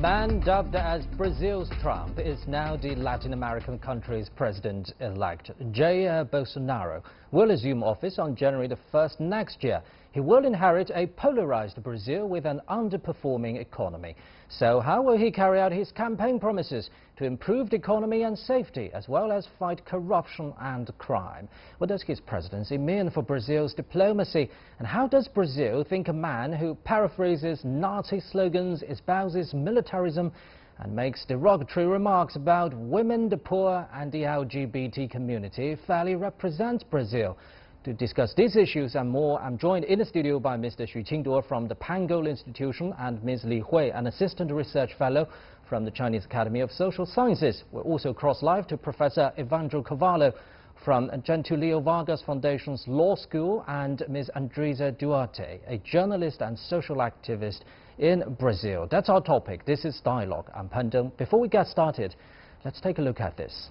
man dubbed as Brazil's Trump is now the Latin American country's president-elect. Jair Bolsonaro will assume office on January the 1st next year. He will inherit a polarized Brazil with an underperforming economy. So how will he carry out his campaign promises to improve the economy and safety, as well as fight corruption and crime? What does his presidency mean for Brazil's diplomacy? And how does Brazil think a man who paraphrases Nazi slogans, espouses militarism, and makes derogatory remarks about women, the poor, and the LGBT community fairly represents Brazil? To discuss these issues and more, I'm joined in the studio by Mr. Xu Qingduo from the Pangoal Institution and Ms. Li Hui, an Assistant Research Fellow from the Chinese Academy of Social Sciences. We're also cross-live to Professor Evandro Carvalho from Gentulio Vargas Foundation's Law School and Ms. Andresa Duarte, a journalist and social activist in Brazil. That's our topic. This is Dialogue. I'm Pandong. Before we get started, let's take a look at this.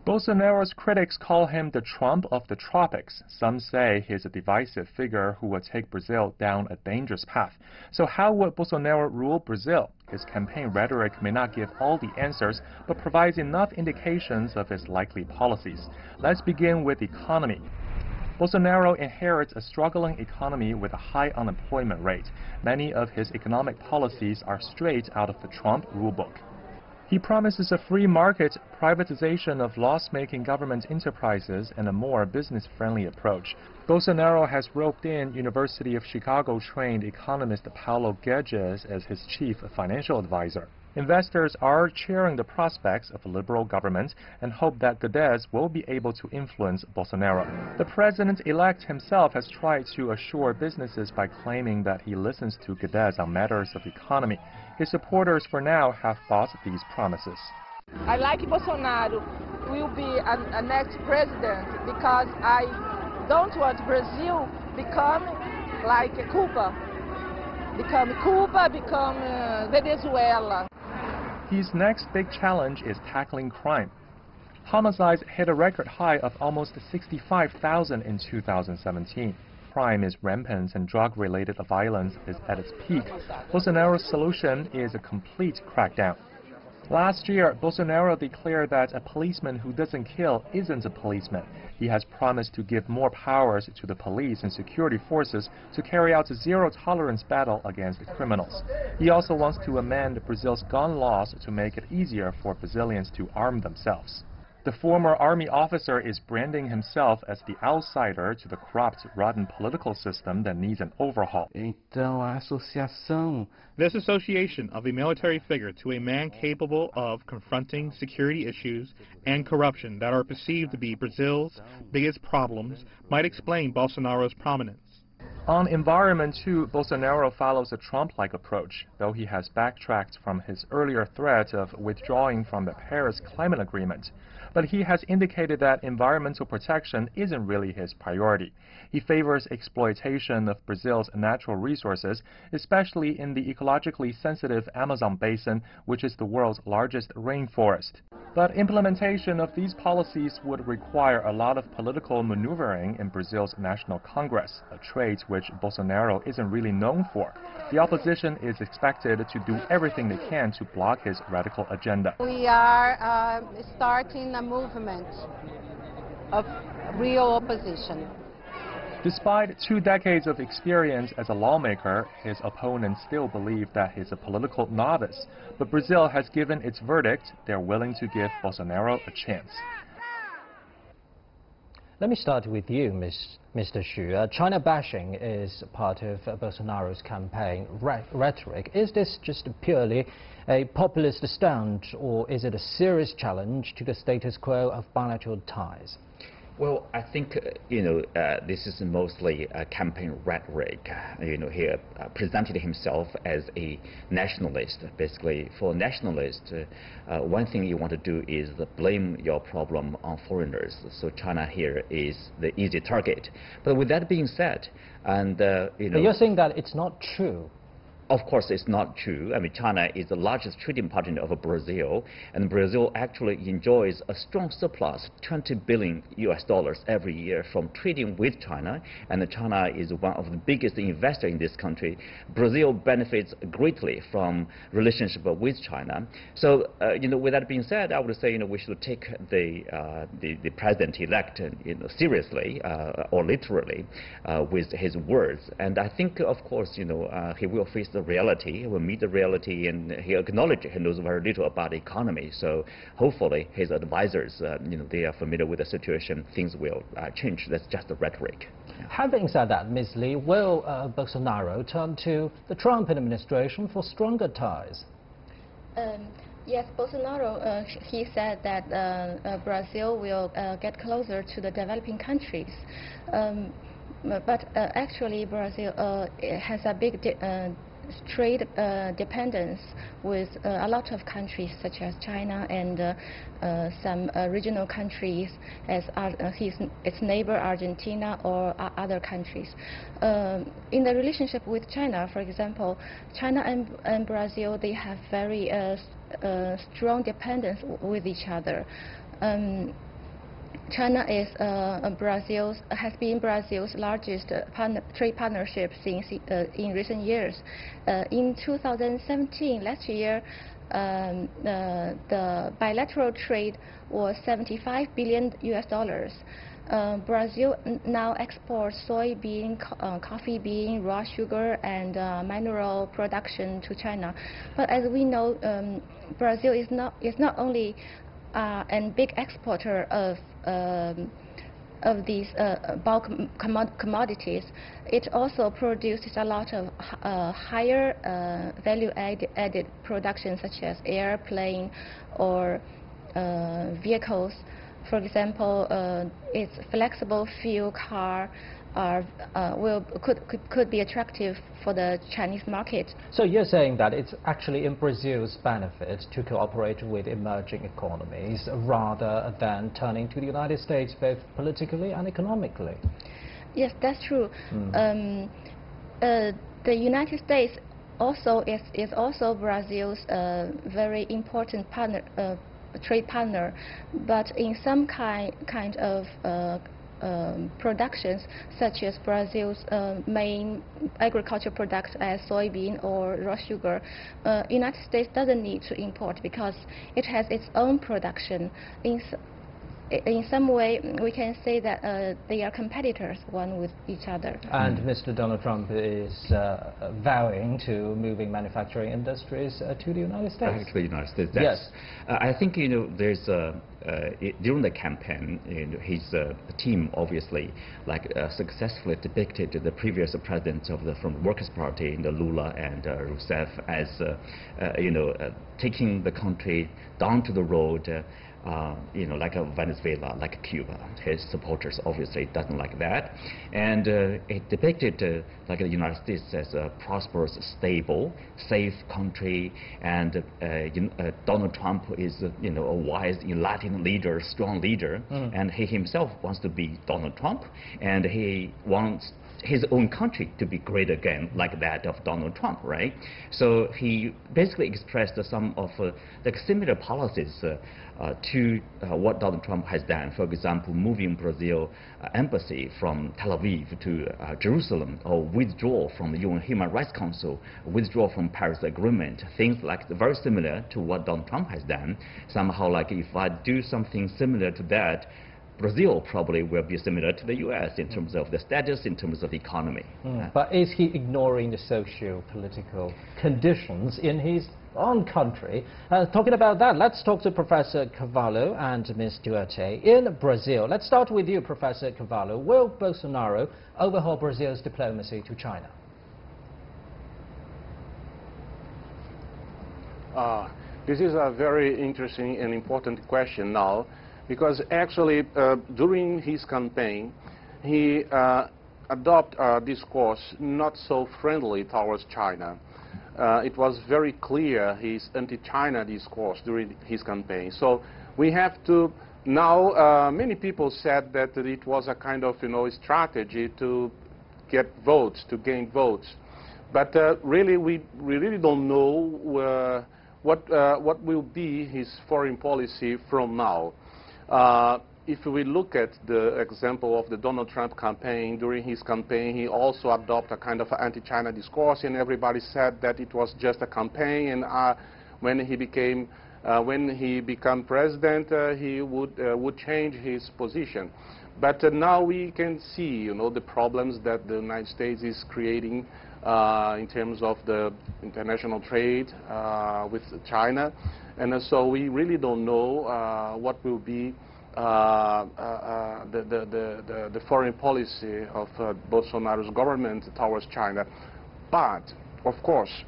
Bolsonaro's critics call him the Trump of the tropics. Some say he's a divisive figure who will take Brazil down a dangerous path. So how would Bolsonaro rule Brazil? His campaign rhetoric may not give all the answers, but provides enough indications of his likely policies. Let's begin with the economy. Bolsonaro inherits a struggling economy with a high unemployment rate. Many of his economic policies are straight out of the Trump rulebook. He promises a free market, privatization of loss-making government enterprises, and a more business-friendly approach. Bolsonaro has roped in University of Chicago-trained economist Paulo Guedes as his chief financial advisor. Investors are cheering the prospects of a liberal government and hope that Guedes will be able to influence Bolsonaro. The president-elect himself has tried to assure businesses by claiming that he listens to Guedes on matters of economy. His supporters for now have bought these promises. I like Bolsonaro will be a next president because I don't want Brazil become like Cuba, become Venezuela. His next big challenge is tackling crime. Homicides hit a record high of almost 65,000 in 2017. Crime is rampant and drug-related violence is at its peak. Bolsonaro's solution is a complete crackdown. Last year, Bolsonaro declared that a policeman who doesn't kill isn't a policeman. He has promised to give more powers to the police and security forces to carry out a zero-tolerance battle against criminals. He also wants to amend Brazil's gun laws to make it easier for Brazilians to arm themselves. The former army officer is branding himself as the outsider to the corrupt, rotten political system that needs an overhaul. This association of a military figure to a man capable of confronting security issues and corruption that are perceived to be Brazil's biggest problems might explain Bolsonaro's prominence. On environment, too, Bolsonaro follows a Trump-like approach, though he has backtracked from his earlier threat of withdrawing from the Paris Climate Agreement. But he has indicated that environmental protection isn't really his priority. He favors exploitation of Brazil's natural resources, especially in the ecologically sensitive Amazon basin, which is the world's largest rainforest. But implementation of these policies would require a lot of political maneuvering in Brazil's National Congress, a trait which Bolsonaro isn't really known for. The opposition is expected to do everything they can to block his radical agenda. We are starting a movement of real opposition. Despite 2 decades of experience as a lawmaker, his opponents still believe that he's a political novice. But Brazil has given its verdict. They're willing to give Bolsonaro a chance. Let me start with you, Mr. Xu. China bashing is part of Bolsonaro's campaign rhetoric. Is this just purely a populist stunt, or is it a serious challenge to the status quo of bilateral ties? Well, I think, this is mostly a campaign rhetoric. He presented himself as a nationalist. Basically, for nationalists, one thing you want to do is blame your problem on foreigners. So China here is the easy target. But with that being said, and, But you're saying that it's not true. Of course, it's not true. I mean, China is the largest trading partner of Brazil, and Brazil actually enjoys a strong surplus, $20 billion every year from trading with China, and China is one of the biggest investors in this country. Brazil benefits greatly from relationship with China. So, with that being said, I would say, we should take the president-elect, seriously or literally with his words. And I think, of course, he will face the reality, he will meet the reality, and he acknowledges he knows very little about the economy. So hopefully his advisors, they are familiar with the situation. Things will change. That's just the rhetoric. Yeah. Having said that, Ms. Lee, will Bolsonaro turn to the Trump administration for stronger ties? Yes, Bolsonaro, he said that Brazil will get closer to the developing countries. But actually, Brazil has a big trade dependence with a lot of countries such as China and some regional countries as its neighbor Argentina or other countries. In the relationship with China, for example, China and Brazil, they have very strong dependence with each other. China has been Brazil's largest trade partnership since in recent years. In 2017, last year, the bilateral trade was $75 billion. Brazil now exports soybean, coffee bean, raw sugar, and mineral production to China. But as we know, Brazil is not only a big exporter of these bulk commodities. It also produces a lot of higher value-added production, such as airplane or vehicles. For example, its flexible fuel car could be attractive for the Chinese market. So you're saying that it's actually in Brazil's benefit to cooperate with emerging economies rather than turning to the United States both politically and economically? Yes, that's true. The United States also is also Brazil's very important partner, trade partner, but in some kind of productions, such as Brazil's main agricultural products as soybean or raw sugar, United States doesn't need to import because it has its own production. In some way, we can say that they are competitors one with each other. And Mr. Donald Trump is vowing to moving manufacturing industries to the United States. To the United States, yes. I think there's during the campaign, his team obviously successfully depicted the previous presidents from the Workers' Party, Lula and Rousseff, as taking the country down to the road. Like Venezuela, like Cuba. His supporters obviously doesn't like that. And it depicted like the United States as a prosperous, stable, safe country. And Donald Trump is, a wise, enlightened leader, strong leader. And he himself wants to be Donald Trump. And he wants his own country to be great again, like that of Donald Trump, right? So he basically expressed some of similar policies to what Donald Trump has done. For example, moving Brazil embassy from Tel Aviv to Jerusalem, or withdraw from the UN Human Rights Council, withdraw from Paris Agreement, things like very similar to what Donald Trump has done. Somehow, like if I do something similar to that, Brazil probably will be similar to the U.S. in terms of the status, in terms of the economy. But is he ignoring the socio-political conditions in his own country? Talking about that, let's talk to Professor Carvalho and Ms. Duarte. In Brazil, let's start with you, Professor Carvalho. Will Bolsonaro overhaul Brazil's diplomacy to China? This is a very interesting and important question now, because actually during his campaign he adopted a discourse not so friendly towards China. It was very clear his anti-China discourse during his campaign. So we have to now, many people said that it was a kind of strategy to get votes, to gain votes. But really, we really don't know what will be his foreign policy from now. If we look at the example of the Donald Trump campaign, during his campaign he also adopted a kind of anti-China discourse, and everybody said that it was just a campaign, and when he became president, he would change his position. But now we can see, you know, the problems that the United States is creating in terms of the international trade with China, and so we really don't know what will be the foreign policy of Bolsonaro's government towards China. But, of course,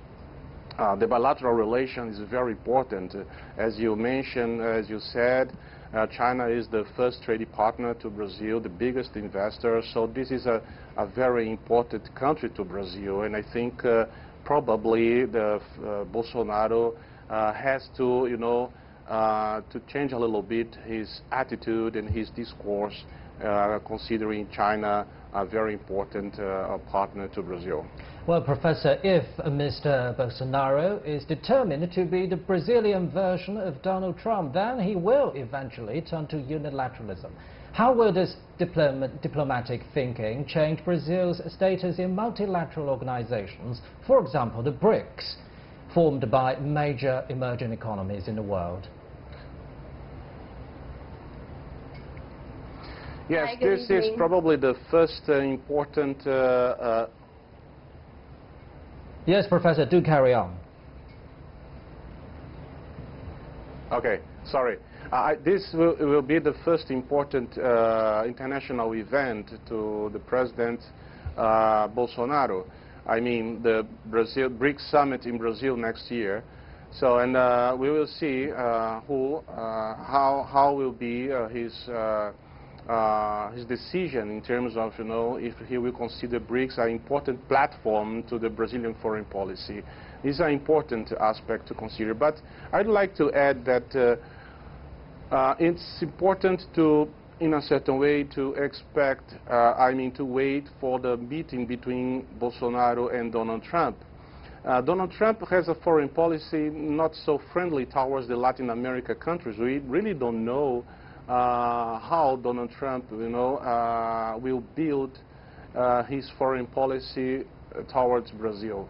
the bilateral relation is very important. As you mentioned, as you said, China is the first trading partner to Brazil, the biggest investor, so this is a very important country to Brazil, and I think probably Bolsonaro has to, you know, to change a little bit his attitude and his discourse, considering China a very important partner to Brazil. Well, Professor, if Mr. Bolsonaro is determined to be the Brazilian version of Donald Trump, then he will eventually turn to unilateralism. How will this diplomatic thinking change Brazil's status in multilateral organizations, for example, the BRICS, formed by major emerging economies in the world? Yes, this is probably the first important... Yes, Professor, do carry on. Okay, sorry. This will be the first important international event to the President Bolsonaro. I mean, the BRICS summit in Brazil next year. So, and we will see how will be his decision in terms of, you know, if he will consider BRICS an important platform to the Brazilian foreign policy. This is an important aspect to consider. But I'd like to add that it's important to, in a certain way, to expect, to wait for the meeting between Bolsonaro and Donald Trump. Donald Trump has a foreign policy not so friendly towards the Latin America countries. We really don't know how Donald Trump, you know, will build his foreign policy towards Brazil.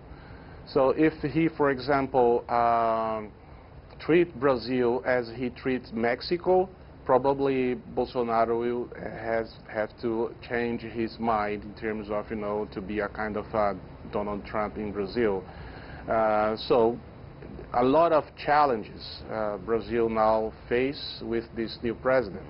So if he, for example, treats Brazil as he treats Mexico, probably Bolsonaro will have to change his mind in terms of, you know, to be a kind of Donald Trump in Brazil. So a lot of challenges Brazil now face with this new president.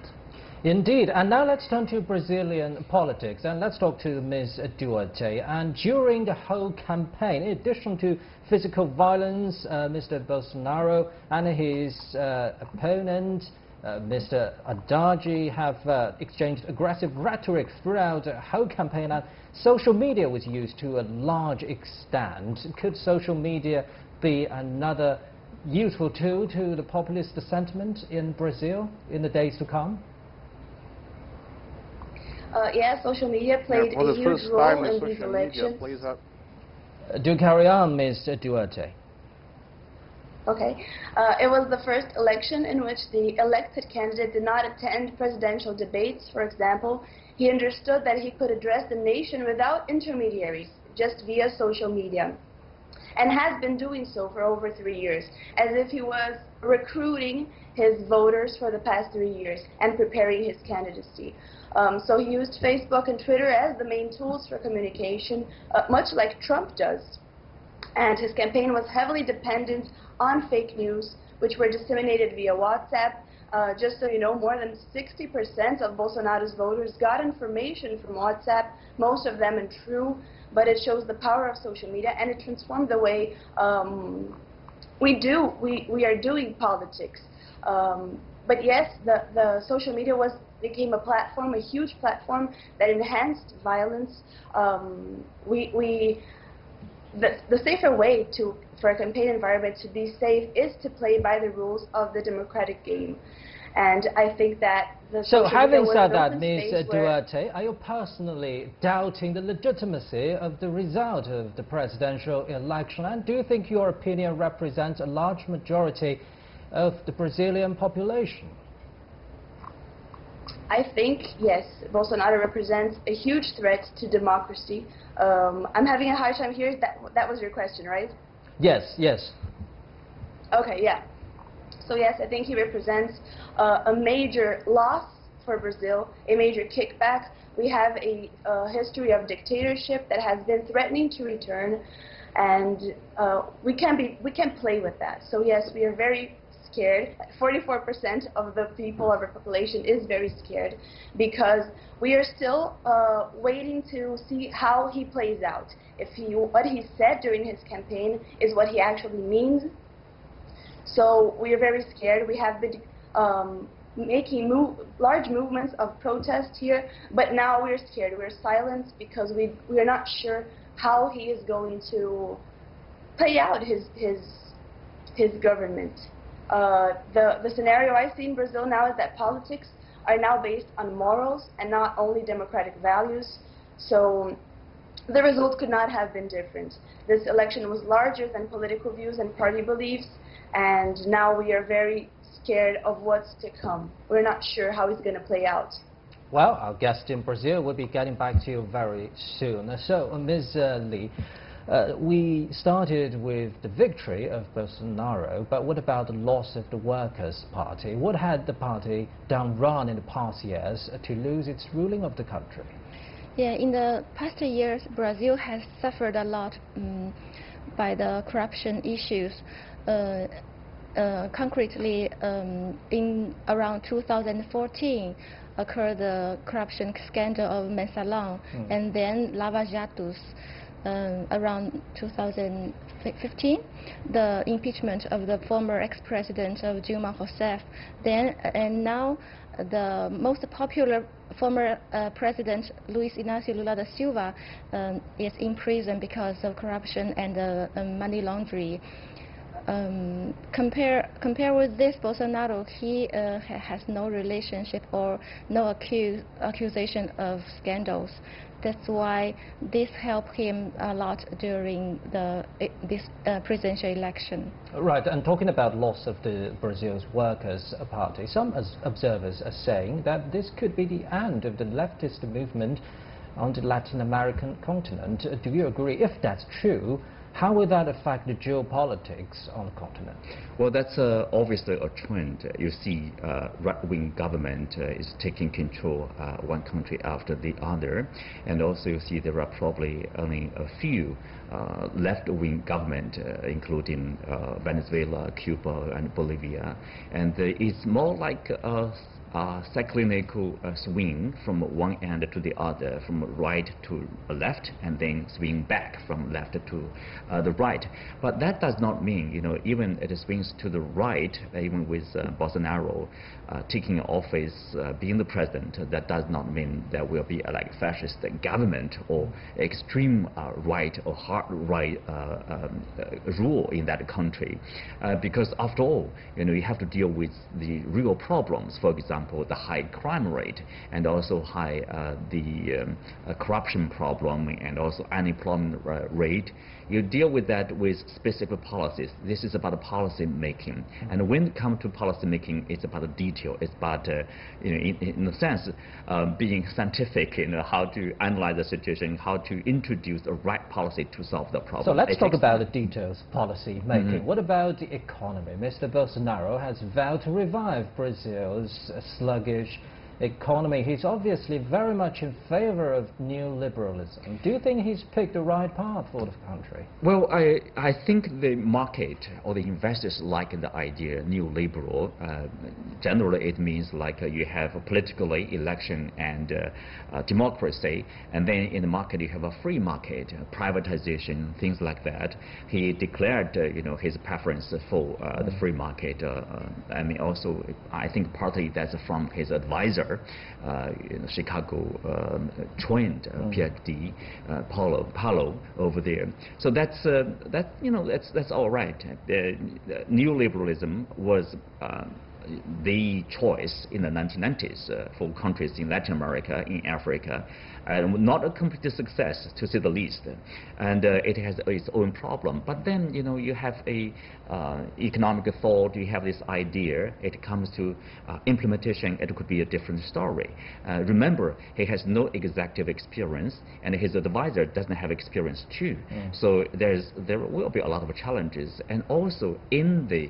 Indeed, and now let's turn to Brazilian politics and let's talk to Ms. Duarte. And during the whole campaign, in addition to physical violence, Mr. Bolsonaro and his opponent, Mr. Haddad, have exchanged aggressive rhetoric throughout the whole campaign, and social media was used to a large extent. Could social media be another useful tool to the populist sentiment in Brazil in the days to come? Yeah, social media played a huge role in these elections. Do carry on, Ms. Duarte. Okay. It was the first election in which the elected candidate did not attend presidential debates, for example. He understood that he could address the nation without intermediaries, just via social media, and has been doing so for over 3 years, as if he was recruiting his voters for the past 3 years and preparing his candidacy. So he used Facebook and Twitter as the main tools for communication, much like Trump does. And his campaign was heavily dependent on fake news, which were disseminated via WhatsApp. Just so you know, more than 60% of Bolsonaro's voters got information from WhatsApp, most of them untrue, but it shows the power of social media, and it transformed the way we are doing politics. But yes, the social media became a platform, a huge platform that enhanced violence. the safer way for a campaign environment to be safe is to play by the rules of the democratic game. And I think that the So having said that, open Ms. space where Duarte, are you personally doubting the legitimacy of the result of the presidential election? And do you think your opinion represents a large majority of the Brazilian population? I think, yes, Bolsonaro represents a huge threat to democracy. I'm having a hard time hearing. That was your question, right? Yes, yes. Okay, yeah. So yes, I think he represents a major loss for Brazil, a major kickback. We have a history of dictatorship that has been threatening to return, and we can't play with that. So yes, we are very scared. 44% of the people of our population is very scared because we are still waiting to see how he plays out. If what he said during his campaign is what he actually means. So we are very scared. We have been making large movements of protest here, but now we're scared. We're silenced because we are not sure how he is going to play out his government. The scenario I see in Brazil now is that politics are now based on morals and not only democratic values. So the result could not have been different. This election was larger than political views and party beliefs, and now we are very scared of what's to come. We're not sure how it's going to play out. Well, our guest in Brazil will be getting back to you very soon. So, Ms. Lee, we started with the victory of Bolsonaro, but what about the loss of the Workers' Party? What had the party done wrong in the past years to lose its ruling of the country? Yeah, in the past years, Brazil has suffered a lot by the corruption issues. Concretely, in around 2014, occurred the corruption scandal of Mensalão, and then Lava Jatos. Around 2015, the impeachment of the former ex-president of Dilma Rousseff. Then and now, the most popular former president Luiz Inácio Lula da Silva is in prison because of corruption and money laundering. Compare with this, Bolsonaro, he has no relationship or no accusation of scandals. That's why this helped him a lot during this presidential election. Right, and talking about loss of the Brazil's Workers' Party, some observers are saying that this could be the end of the leftist movement on the Latin American continent. Do you agree? If that's true, how will that affect the geopolitics on the continent? Well, that's obviously a trend. You see right-wing government is taking control one country after the other, and also you see there are probably only a few left-wing government, including Venezuela, Cuba, and Bolivia, and it's more like a cyclical swing from one end to the other, from right to left, and then swing back from left to the right. But that does not mean, even it swings to the right, even with Bolsonaro taking office, being the president, that does not mean there will be a fascist government or extreme right or hard right rule in that country. Because after all, you have to deal with the real problems. For example, the high crime rate, and also high corruption problem, and also unemployment rate. You deal with that with specific policies. This is about policy making, and when it comes to policy making, it's about the detail. It's about, in a sense, being scientific, how to analyze the situation, how to introduce the right policy to solve the problem. So let's talk about the details, policy making. What about the economy? Mr. Bolsonaro has vowed to revive Brazil's sluggish economy. He's obviously very much in favor of neoliberalism. Do you think he's picked the right path for the country? Well, I think the market or the investors like the idea neoliberal. Generally, it means you have a political election and democracy, and then in the market you have a free market, privatization, things like that. He declared, his preference for the free market. Also, I think partly that's from his advisor. professor, Chicago trained PhD, Paulo over there. So that's all right. Neoliberalism was the choice in the 1990s for countries in Latin America, in Africa, and not a complete success, to say the least. And it has its own problem. But then, you have a economic thought, you have this idea, it comes to implementation, it could be a different story. Remember, he has no executive experience, and his advisor doesn't have experience too. So there will be a lot of challenges. And also in the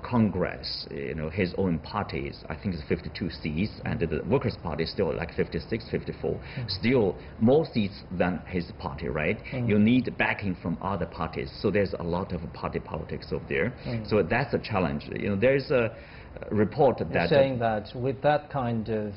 Congress, his own parties, I think it's 52 seats, and the Workers' Party is still like 56, 54, still more seats than his party, right? You need backing from other parties, so there's a lot of party politics over there. So that's a challenge. There's a report that... You're saying that with that kind of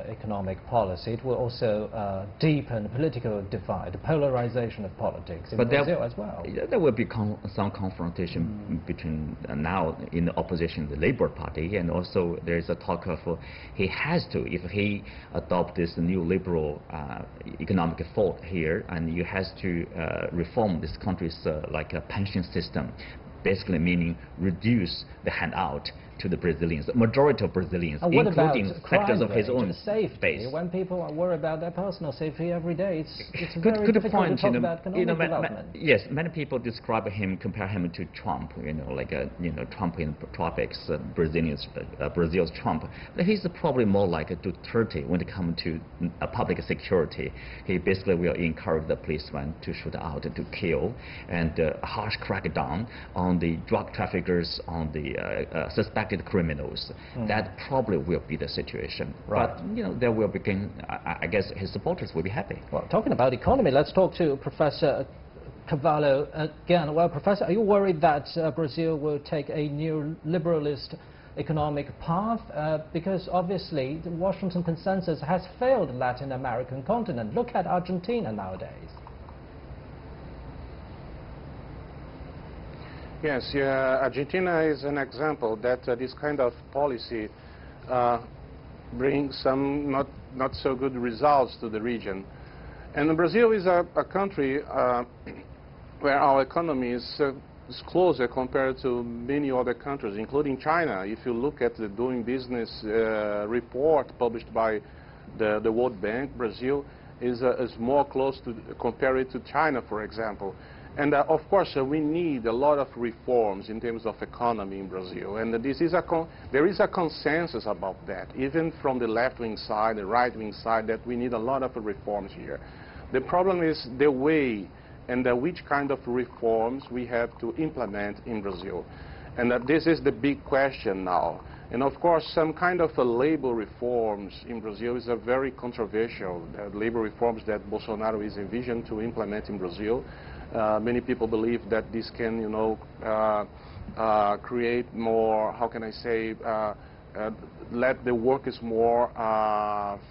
economic policy, it will also deepen political divide, the polarization of politics in Brazil as well. There will be some confrontation between now in the opposition, the Labour Party, and also there's a talk of he has to, if he adopt this new liberal economic thought here, and he has to reform this country's like a pension system, basically meaning reduce the handout to the Brazilians, the majority of Brazilians, including sectors of his own base. When people are worried about their personal safety every day, it's very difficult to talk about economic development. Yes, many people describe him, compare him to Trump, like Trump in tropics, Brazil's Trump. He's probably more like a Duterte when it comes to public security. He basically will encourage the policemen to shoot out, to kill, and harsh crackdown on the drug traffickers, on the suspected criminals. That probably will be the situation. Right. But there will begin. I guess his supporters will be happy. Well, talking about economy, let's talk to Professor Cavallo again. Well, Professor, are you worried that Brazil will take a neoliberalist economic path? Because obviously the Washington consensus has failed the Latin American continent. Look at Argentina nowadays. Yes, Argentina is an example that this kind of policy brings some not so good results to the region. And Brazil is a country where our economy is closer compared to many other countries, including China. If you look at the Doing Business report published by the World Bank, Brazil is more close to compared to China, for example. And of course, we need a lot of reforms in terms of economy in Brazil. And there is a consensus about that, even from the left-wing side, the right-wing side, that we need a lot of reforms here. The problem is the way and which kind of reforms we have to implement in Brazil. And this is the big question now. And of course, some kind of labor reforms in Brazil is very controversial. Labor reforms that Bolsonaro is envisioned to implement in Brazil. Many people believe that this can, create more, how can I say, let the workers more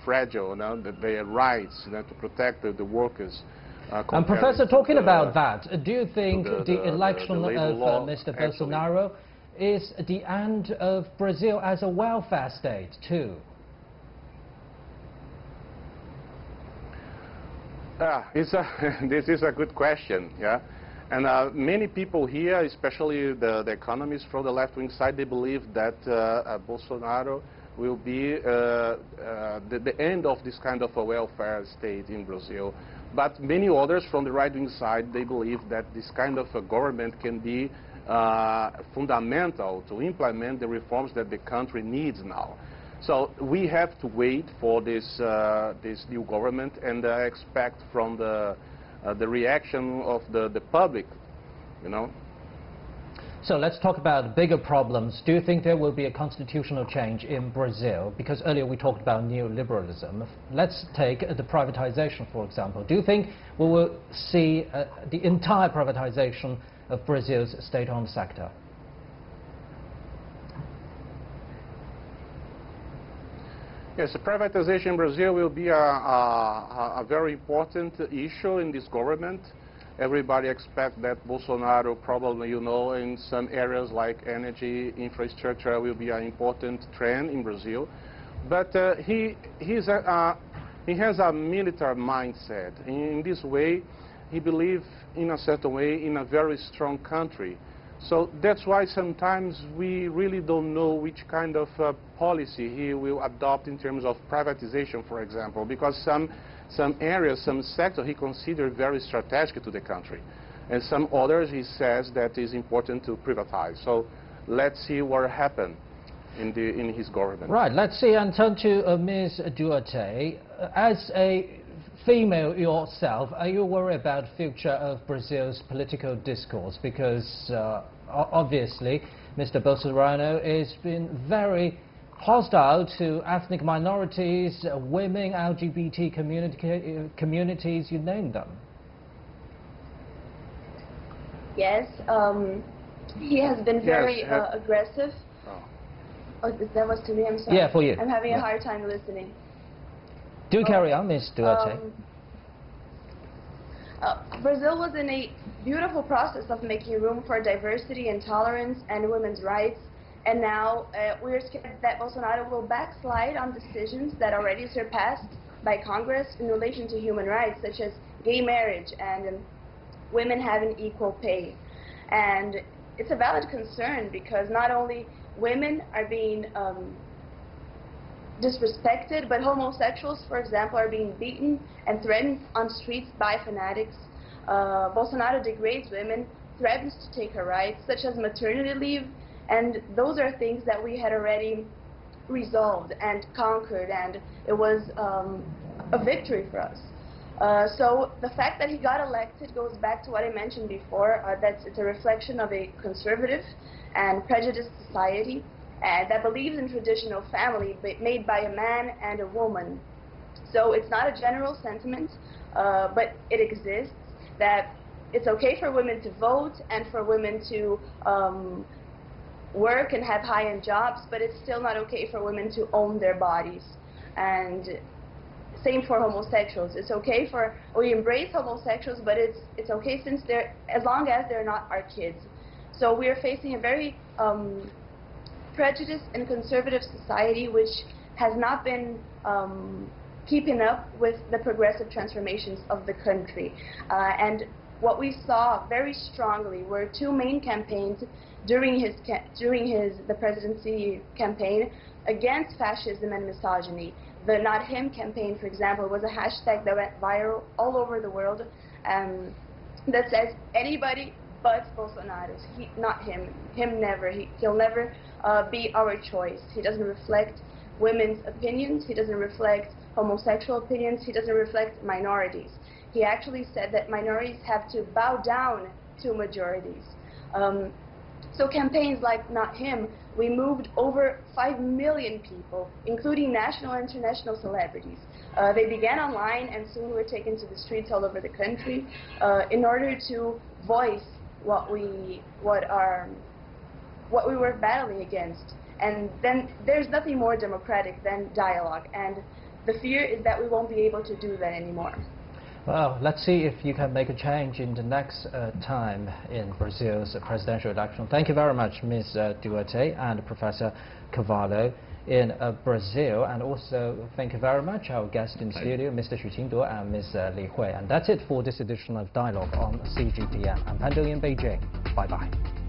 fragile, their rights, to protect the workers. And Professor, talking about that, do you think the election of Mr. Bolsonaro is the end of Brazil as a welfare state too? This is a good question, yeah. And many people here, especially the economists from the left-wing side, they believe that Bolsonaro will be the end of this kind of a welfare state in Brazil. But many others from the right-wing side, they believe that this kind of a government can be fundamental to implement the reforms that the country needs now. So we have to wait for this new government and expect from the reaction of the public, So let's talk about bigger problems. Do you think there will be a constitutional change in Brazil? Because earlier we talked about neoliberalism. Let's take the privatization, for example. Do you think we will see the entire privatization of Brazil's state-owned sector? Yes, the privatization in Brazil will be a very important issue in this government. Everybody expects that Bolsonaro probably, in some areas like energy, infrastructure will be an important trend in Brazil. But he has a military mindset. In this way, he believes in a certain way in a very strong country. So that's why sometimes we really don't know which kind of policy he will adopt in terms of privatization, for example, because some areas, some sectors he considers very strategic to the country. And some others he says that is important to privatize. So let's see what happens in his government. Right, let's see, and turn to Ms. Duarte. As a female yourself, are you worried about the future of Brazil's political discourse? Because obviously Mr. Bolsonaro has been very hostile to ethnic minorities, women, LGBT communities, you name them. Yes, he has been very aggressive. Oh, that was to me, I'm sorry. Yeah, for you. I'm having a hard time listening. Do carry on, Ms. Duarte. Brazil was in a beautiful process of making room for diversity and tolerance and women's rights, and now we're scared that Bolsonaro will backslide on decisions that already surpassed by Congress in relation to human rights, such as gay marriage and women having equal pay. And it's a valid concern because not only women are being disrespected, but homosexuals, for example, are being beaten and threatened on streets by fanatics. Bolsonaro degrades women, threatens to take her rights, such as maternity leave, and those are things that we had already resolved and conquered, and it was a victory for us. So the fact that he got elected goes back to what I mentioned before, that it's a reflection of a conservative and prejudiced society that believes in traditional family made by a man and a woman. So it's not a general sentiment, but it exists, that it's okay for women to vote and for women to work and have high-end jobs, but it's still not okay for women to own their bodies. And same for homosexuals. It's okay we embrace homosexuals, but it's okay as long as they're not our kids. So we are facing a very prejudiced and conservative society which has not been keeping up with the progressive transformations of the country. And what we saw very strongly were two main campaigns during the presidency campaign against fascism and misogyny. The Not Him campaign, for example, was a hashtag that went viral all over the world that says anybody but Bolsonaro, not him, never, he'll never be our choice. He doesn't reflect women's opinions, he doesn't reflect homosexual opinions, he doesn't reflect minorities. He actually said that minorities have to bow down to majorities. So campaigns like Not Him, we moved over 5 million people, including national and international celebrities. They began online and soon were taken to the streets all over the country in order to voice what we were battling against. And then there's nothing more democratic than dialogue, and the fear is that we won't be able to do that anymore. Well, let's see if you can make a change in the next time in Brazil's presidential election. Thank you very much, Ms. Duarte and Professor Carvalho in Brazil. And also thank you very much our guest in studio, Mr. Xu Qingduo and Ms. Li Hui. And that's it for this edition of Dialogue on CGTN. I'm Pandil in Beijing. Bye-bye.